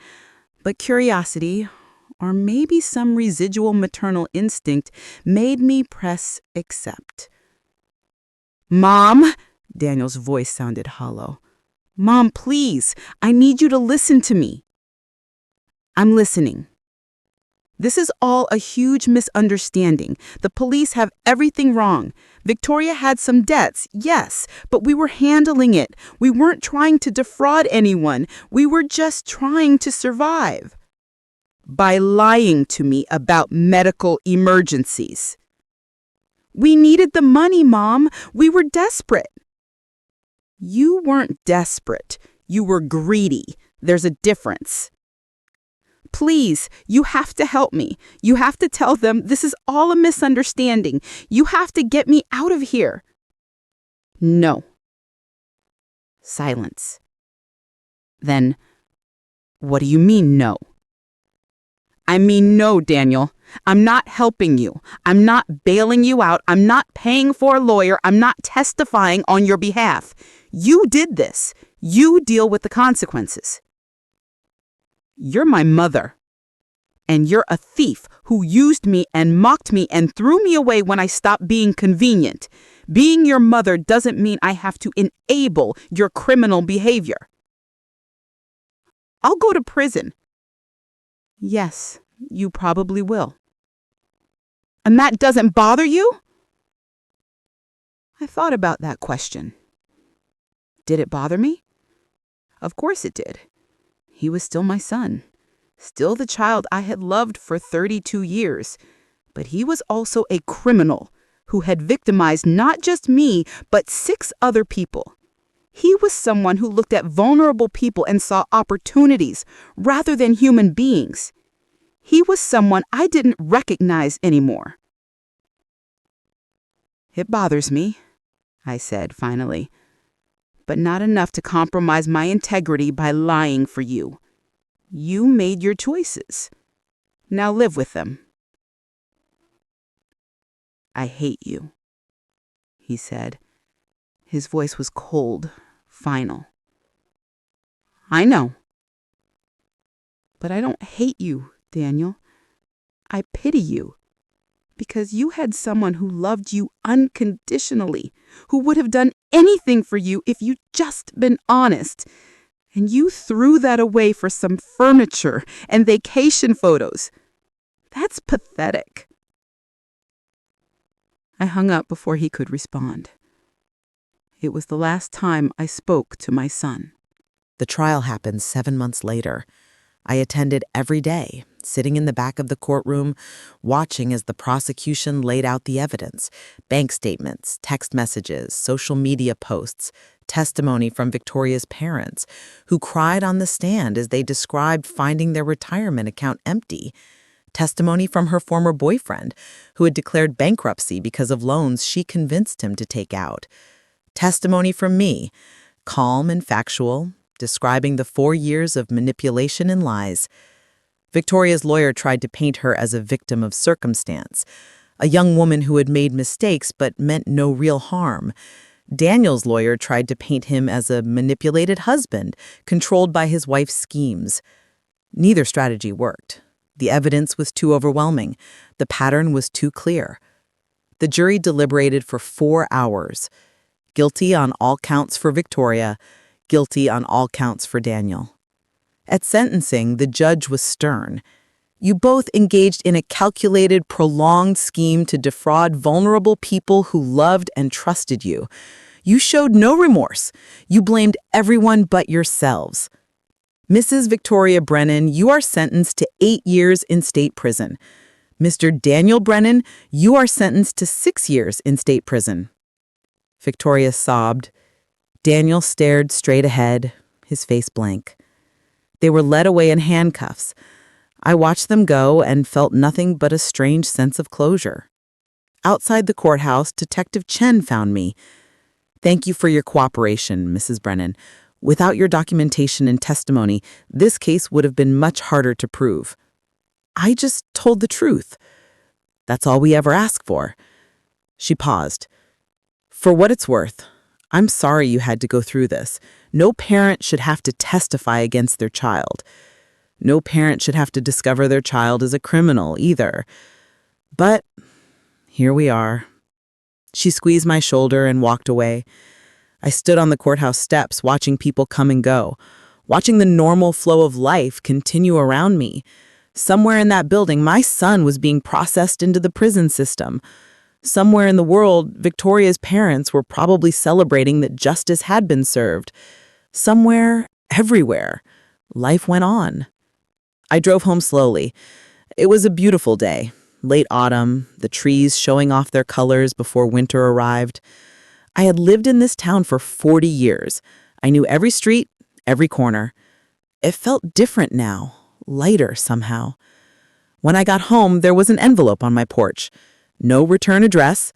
But curiosity, or maybe some residual maternal instinct, made me press accept. "Mom!" Daniel's voice sounded hollow. Mom, please, I need you to listen to me. I'm listening. This is all a huge misunderstanding. The police have everything wrong. Victoria had some debts, yes, but we were handling it. We weren't trying to defraud anyone. We were just trying to survive. By lying to me about medical emergencies. We needed the money, Mom. We were desperate. You weren't desperate. You were greedy. There's a difference. Please, you have to help me. You have to tell them this is all a misunderstanding. You have to get me out of here. No. Silence. Then, what do you mean, no? I mean, no, Daniel. I'm not helping you. I'm not bailing you out. I'm not paying for a lawyer. I'm not testifying on your behalf. You did this. You deal with the consequences. You're my mother. And you're a thief who used me and mocked me and threw me away when I stopped being convenient. Being your mother doesn't mean I have to enable your criminal behavior. I'll go to prison. Yes, you probably will. And that doesn't bother you? I thought about that question. Did it bother me? Of course it did. He was still my son, still the child I had loved for 32 years. But he was also a criminal who had victimized not just me, but 6 other people. He was someone who looked at vulnerable people and saw opportunities rather than human beings. He was someone I didn't recognize anymore. It bothers me, I said finally, but not enough to compromise my integrity by lying for you. You made your choices. Now live with them. I hate you, he said. His voice was cold, final. I know. But I don't hate you, Daniel. I pity you. Because you had someone who loved you unconditionally, who would have done anything for you if you'd just been honest. And you threw that away for some furniture and vacation photos. That's pathetic. I hung up before he could respond. It was the last time I spoke to my son. The trial happened 7 months later. I attended every day, sitting in the back of the courtroom, watching as the prosecution laid out the evidence, bank statements, text messages, social media posts, testimony from Victoria's parents, who cried on the stand as they described finding their retirement account empty, testimony from her former boyfriend, who had declared bankruptcy because of loans she convinced him to take out, testimony from me, calm and factual, describing the 4 years of manipulation and lies. Victoria's lawyer tried to paint her as a victim of circumstance, a young woman who had made mistakes but meant no real harm. Daniel's lawyer tried to paint him as a manipulated husband, controlled by his wife's schemes. Neither strategy worked. The evidence was too overwhelming. The pattern was too clear. The jury deliberated for 4 hours. Guilty on all counts for Victoria, guilty on all counts for Daniel. At sentencing, the judge was stern. You both engaged in a calculated, prolonged scheme to defraud vulnerable people who loved and trusted you. You showed no remorse. You blamed everyone but yourselves. Mrs. Victoria Brennan, you are sentenced to 8 years in state prison. Mr. Daniel Brennan, you are sentenced to 6 years in state prison. Victoria sobbed. Daniel stared straight ahead, his face blank. They were led away in handcuffs. I watched them go and felt nothing but a strange sense of closure. Outside the courthouse, Detective Chen found me. Thank you for your cooperation, Mrs. Brennan. Without your documentation and testimony, this case would have been much harder to prove. I just told the truth. That's all we ever ask for. She paused. For what it's worth, I'm sorry you had to go through this. No parent should have to testify against their child. No parent should have to discover their child is a criminal either. But here we are. She squeezed my shoulder and walked away. I stood on the courthouse steps watching people come and go, watching the normal flow of life continue around me. Somewhere in that building, my son was being processed into the prison system. Somewhere in the world, Victoria's parents were probably celebrating that justice had been served. Somewhere, everywhere, life went on. I drove home slowly. It was a beautiful day, late autumn, the trees showing off their colors before winter arrived. I had lived in this town for 40 years. I knew every street, every corner. It felt different now, lighter somehow. When I got home, there was an envelope on my porch. No return address.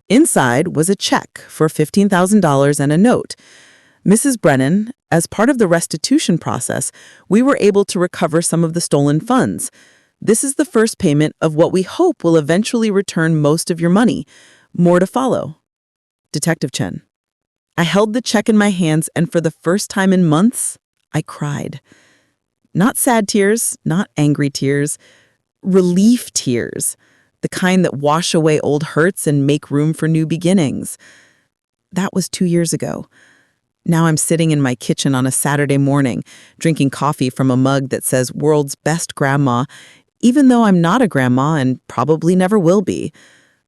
Inside was a check for $15,000 and a note. Mrs. Brennan, as part of the restitution process, we were able to recover some of the stolen funds. This is the first payment of what we hope will eventually return most of your money. More to follow. Detective Chen. I held the check in my hands, and for the first time in months, I cried. Not sad tears, not angry tears, relief tears, the kind that wash away old hurts and make room for new beginnings. That was 2 years ago. Now I'm sitting in my kitchen on a Saturday morning, drinking coffee from a mug that says "World's Best Grandma," even though I'm not a grandma and probably never will be.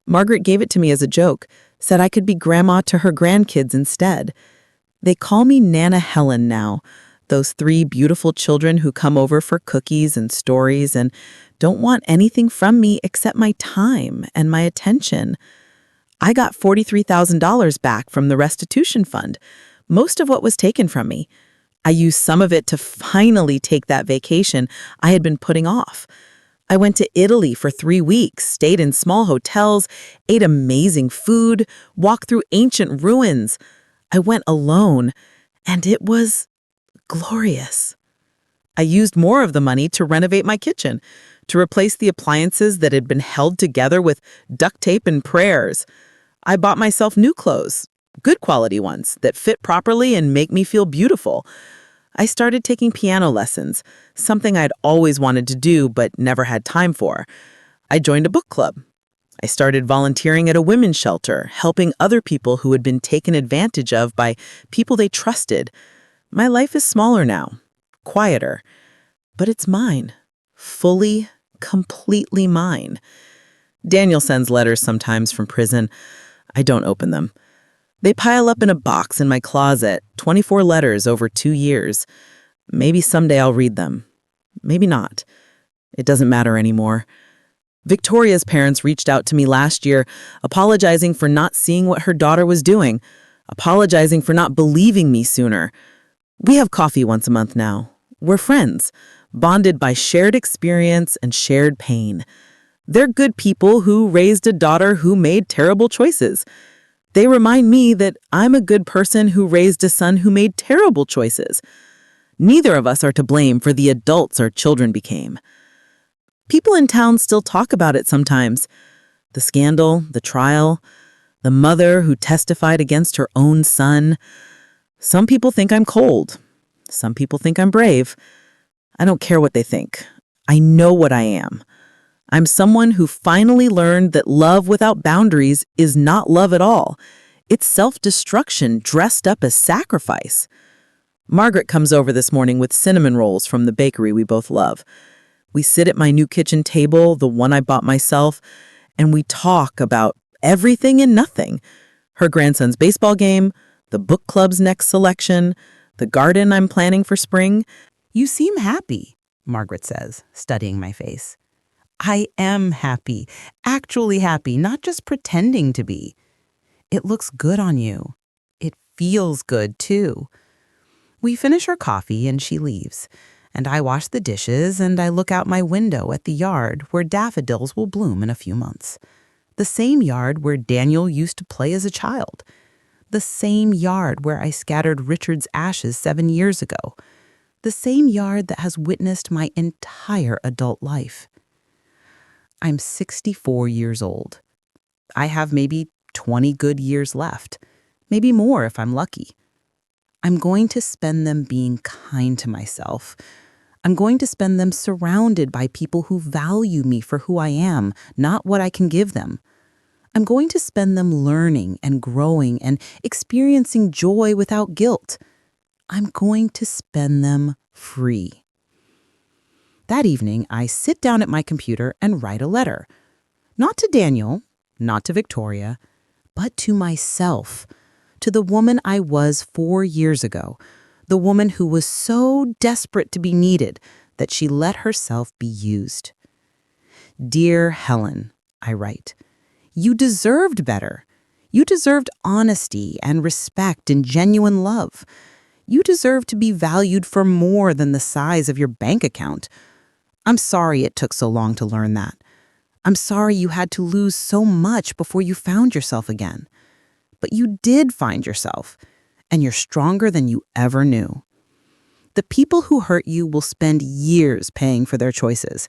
Margaret gave it to me as a joke, said I could be grandma to her grandkids instead. They call me Nana Helen now, those 3 beautiful children who come over for cookies and stories and don't want anything from me except my time and my attention. I got $43,000 back from the restitution fund, most of what was taken from me. I used some of it to finally take that vacation I had been putting off. I went to Italy for 3 weeks, stayed in small hotels, ate amazing food, walked through ancient ruins. I went alone, and it was glorious. I used more of the money to renovate my kitchen, to replace the appliances that had been held together with duct tape and prayers. I bought myself new clothes, good quality ones that fit properly and make me feel beautiful. I started taking piano lessons, something I'd always wanted to do but never had time for. I joined a book club. I started volunteering at a women's shelter, helping other people who had been taken advantage of by people they trusted. My life is smaller now, quieter, but it's mine, fully, completely mine. Daniel sends letters sometimes from prison. I don't open them. They pile up in a box in my closet, 24 letters over 2 years. Maybe someday I'll read them. Maybe not. It doesn't matter anymore. Victoria's parents reached out to me last year, apologizing for not seeing what her daughter was doing, apologizing for not believing me sooner. We have coffee once a month now. We're friends, bonded by shared experience and shared pain. They're good people who raised a daughter who made terrible choices. They remind me that I'm a good person who raised a son who made terrible choices. Neither of us are to blame for the adults our children became. People in town still talk about it sometimes. The scandal, the trial, the mother who testified against her own son. Some people think I'm cold. Some people think I'm brave. I don't care what they think. I know what I am. I'm someone who finally learned that love without boundaries is not love at all. It's self-destruction dressed up as sacrifice. Margaret comes over this morning with cinnamon rolls from the bakery we both love. We sit at my new kitchen table, the one I bought myself, and we talk about everything and nothing. Her grandson's baseball game, the book club's next selection, the garden I'm planning for spring. "You seem happy," Margaret says, studying my face. "I am happy, actually happy, not just pretending to be. It looks good on you. It feels good, too." We finish our coffee and she leaves, and I wash the dishes and I look out my window at the yard where daffodils will bloom in a few months. The same yard where Daniel used to play as a child. The same yard where I scattered Richard's ashes 7 years ago. The same yard that has witnessed my entire adult life. I'm 64 years old. I have maybe 20 good years left, maybe more if I'm lucky. I'm going to spend them being kind to myself. I'm going to spend them surrounded by people who value me for who I am, not what I can give them. I'm going to spend them learning and growing and experiencing joy without guilt. I'm going to spend them free. That evening, I sit down at my computer and write a letter. Not to Daniel, not to Victoria, but to myself, to the woman I was 4 years ago, the woman who was so desperate to be needed that she let herself be used. Dear Helen, I write, you deserved better. You deserved honesty and respect and genuine love. You deserve to be valued for more than the size of your bank account. I'm sorry it took so long to learn that. I'm sorry you had to lose so much before you found yourself again. But you did find yourself, and you're stronger than you ever knew. The people who hurt you will spend years paying for their choices.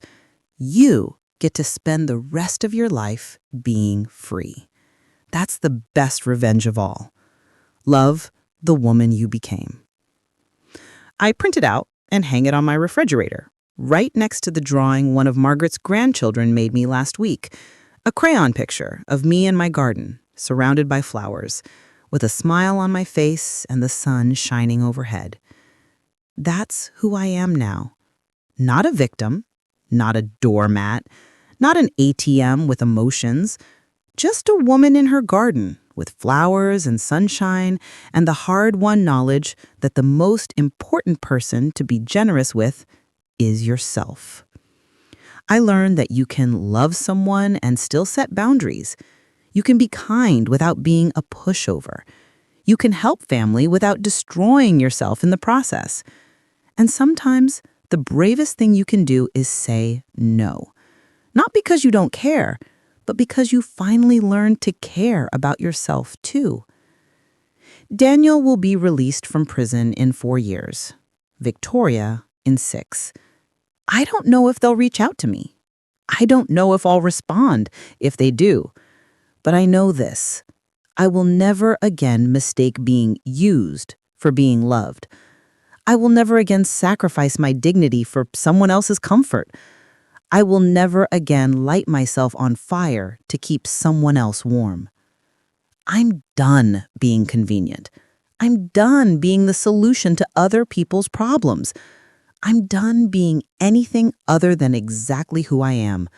You get to spend the rest of your life being free. That's the best revenge of all. Love the woman you became. I print it out and hang it on my refrigerator, right next to the drawing one of Margaret's grandchildren made me last week, a crayon picture of me in my garden, surrounded by flowers, with a smile on my face and the sun shining overhead. That's who I am now. Not a victim, not a doormat, not an ATM with emotions, just a woman in her garden with flowers and sunshine and the hard-won knowledge that the most important person to be generous with is yourself. I learned that you can love someone and still set boundaries. You can be kind without being a pushover. You can help family without destroying yourself in the process. And sometimes the bravest thing you can do is say no. Not because you don't care, but because you finally learned to care about yourself too. Daniel will be released from prison in 4 years. Victoria in 6. I don't know if they'll reach out to me. I don't know if I'll respond if they do. But I know this. I will never again mistake being used for being loved. I will never again sacrifice my dignity for someone else's comfort. I will never again light myself on fire to keep someone else warm. I'm done being convenient. I'm done being the solution to other people's problems. I'm done being anything other than exactly who I am.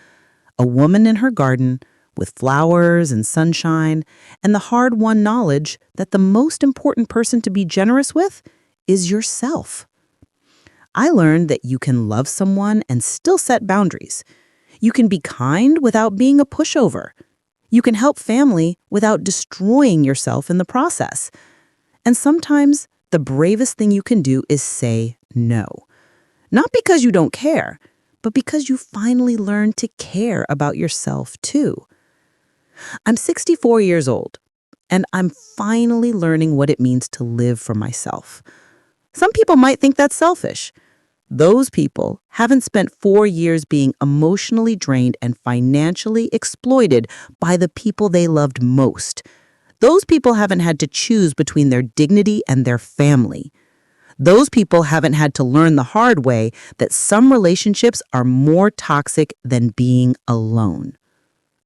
A woman in her garden with flowers and sunshine and the hard-won knowledge that the most important person to be generous with is yourself. I learned that you can love someone and still set boundaries. You can be kind without being a pushover. You can help family without destroying yourself in the process. And sometimes the bravest thing you can do is say no. Not because you don't care, but because you finally learned to care about yourself too. I'm 64 years old, and I'm finally learning what it means to live for myself. Some people might think that's selfish. Those people haven't spent 4 years being emotionally drained and financially exploited by the people they loved most. Those people haven't had to choose between their dignity and their family. Those people haven't had to learn the hard way that some relationships are more toxic than being alone.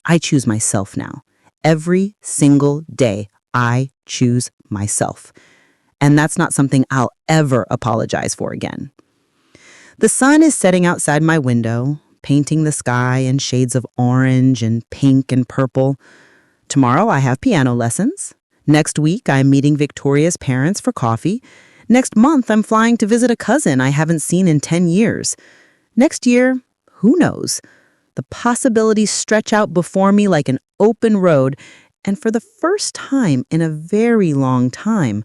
I choose myself now. Every single day, I choose myself. And that's not something I'll ever apologize for again. The sun is setting outside my window, painting the sky in shades of orange and pink and purple. Tomorrow I have piano lessons. Next week I'm meeting Victoria's parents for coffee. Next month I'm flying to visit a cousin I haven't seen in 10 years. Next year, who knows? The possibilities stretch out before me like an open road, and for the first time in a very long time,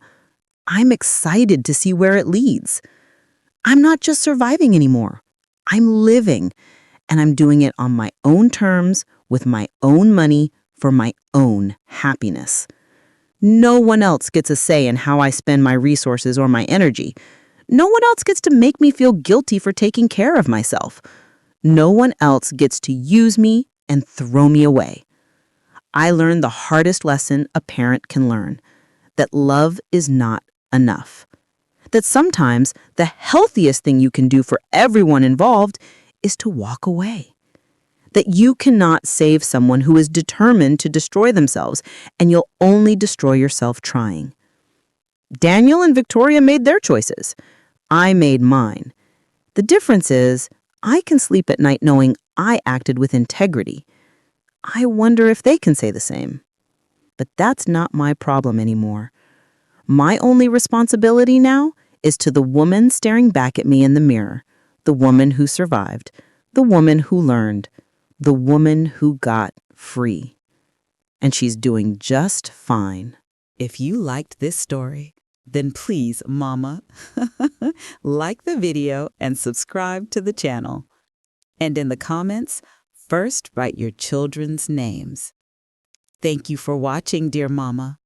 I'm excited to see where it leads. I'm not just surviving anymore. I'm living, and I'm doing it on my own terms, with my own money, for my own happiness. No one else gets a say in how I spend my resources or my energy. No one else gets to make me feel guilty for taking care of myself. No one else gets to use me and throw me away. I learned the hardest lesson a parent can learn, that love is not enough. That sometimes the healthiest thing you can do for everyone involved is to walk away. that you cannot save someone who is determined to destroy themselves, and you'll only destroy yourself trying. Daniel and Victoria made their choices. I made mine. The difference is, I can sleep at night knowing I acted with integrity. I wonder if they can say the same. But that's not my problem anymore. My only responsibility now is to the woman staring back at me in the mirror, the woman who survived, the woman who learned, the woman who got free. And she's doing just fine. If you liked this story, then please, Mama, like the video and subscribe to the channel. And in the comments, first write your children's names. Thank you for watching, dear Mama.